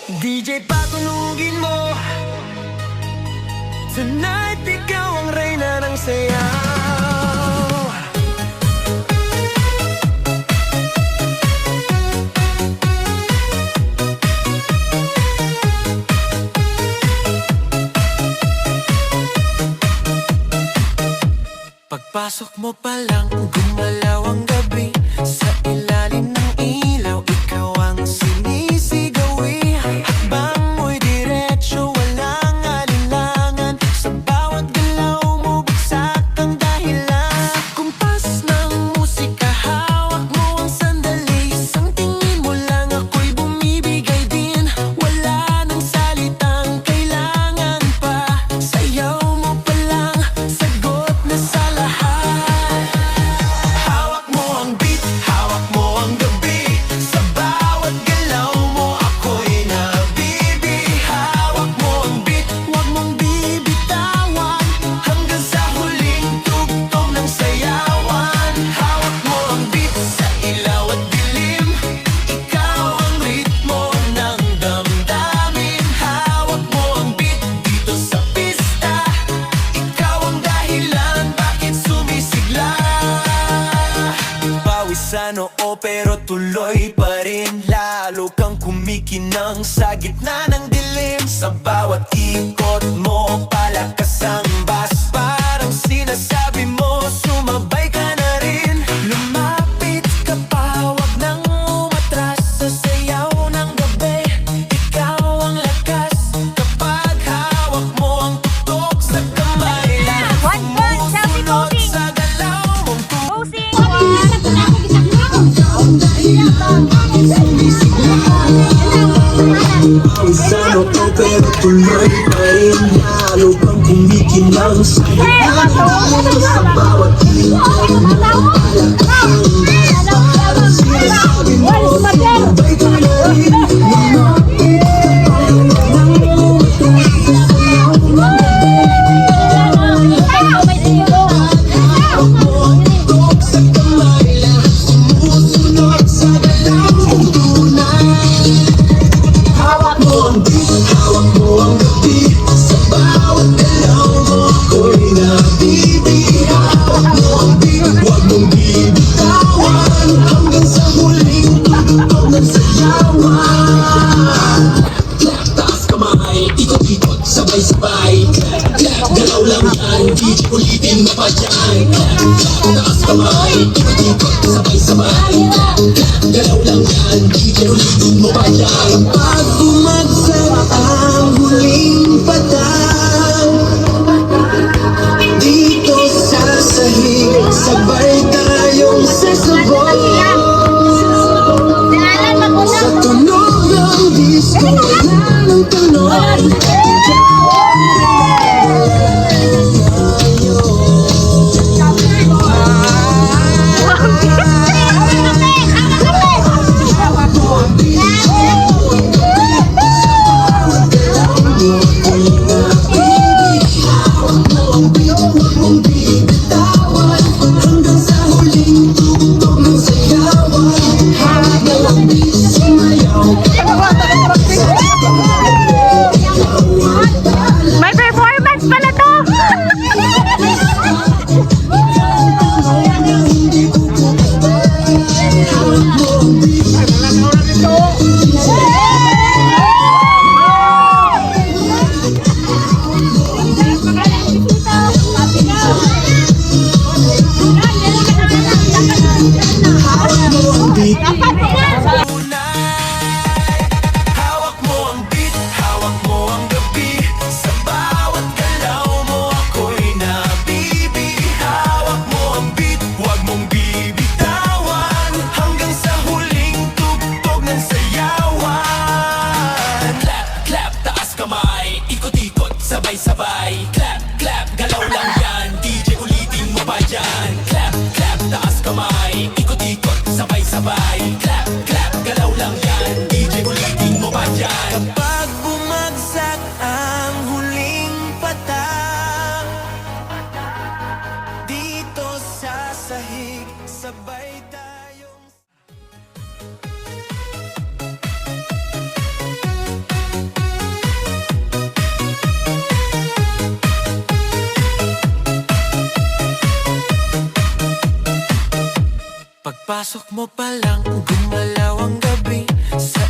DJ patunugin mo. Tonight ikaw ang reyna ng sayaw. Pagpasok mo pa lang, gumalaw ang gabi. Sa ilalim ng ilaw, ikaw ang sinisigawi. Hakbang mo'y diretso, walang alinlangan. Sa bawat galaw mo, bagsak ang dahilan. Kumpas ng musika, hawak mo ang sandali. Isang tingin mo lang, ako'y bumibigay din. Wala nang salitang kailangan pa. Sayaw mo pa lang, sagot na sa lahat. Hawak mo ang beat, hawak mo ang gabi. Sa bawat galaw mo, ako'y nabibi. Hawak mo ang beat, huwag mong bibitawan. Hanggang sa huling tugtog ng sayawan. Hawak mo ang beat sa ilaw at dilim. Ikaw ang ritmo ng damdamin. Hawak mo ang beat dito sa pista. Ikaw ang dahilan bakit sumisigla. Pawis sa noo pero tuloy pa rin. Lalo kang kumikinang sa gitna ng dilim. Sa bawat ikot mo, palakas ang bass. Parang sinasabi mo, sumabay ka na rin. Lumapit ka pa, wag nang umatras. Sa sayaw ng gabi, ikaw ang lakas. Kapag hawak mo ang tutok sa kamay lang, One point, Chelsea sumusunod Posing. sa galaw mong Posing! Isa no to pero tuloy pa rin. Lalo kang kumikinang sa gitna ng dilim. Sa bawat ikot mo, palakas ang bass. Parang sinasabi mo, sumabay ka na rin. Lumapit ka pa, wag nang umatras. Sa sayaw ng gabi, hawak mo ang tutok sa kamay lang. Sumusunod sa galaw mong tunay. Hawak mo ang beat, hawak mo ang gabi. Sa bawat galaw mo, ako'y nabibi. Hawak mo ang beat, huwag mong bibitawan. Hanggang sa huling tugtog ng sayawan. Taas kamay, ikot-ikot, sabay-sabay. Galaw lang yan, di ulitin mo pa dyan. Taas kamay, ikot-ikot, sabay-sabay. Galaw lang yan, di ulitin mo pa dyan. Pag bumagsak ang huling patang, dito sa sahig, sabay tayong sasabay. Sa tunog ng disco, wala ng tunog. Hanggang sa huling tugtog ng sayawan. Hawak mo ang beat, sumayaw. Pagpasok mo pa lang, gumalaw ang gabi. Sa